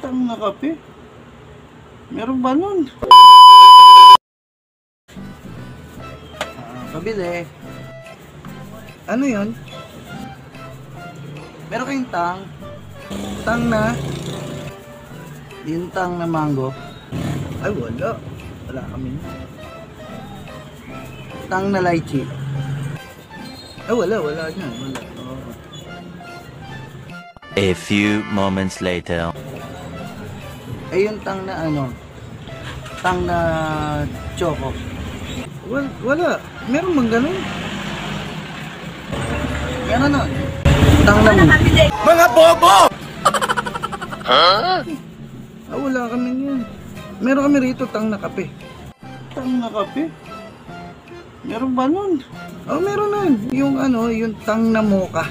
Tang na kape? Meron ba nun? Pabili. Ano yun? Meron kayong tang? Tang na? Yung tang na mango? Ay wala. Wala kami. Tang na lychee? Ay wala niyan. Wala. Oh. A few moments later. Ay yung tang na ano? Tang na choco? Wala. Meron bang ganun? Meron nun. Tang na Mga bobo! Ah, wala kami yan. Meron kami rito tang na kape. Tang na kape? Meron ba nun? Oh, meron nun. Yung ano, yung tang na mocha.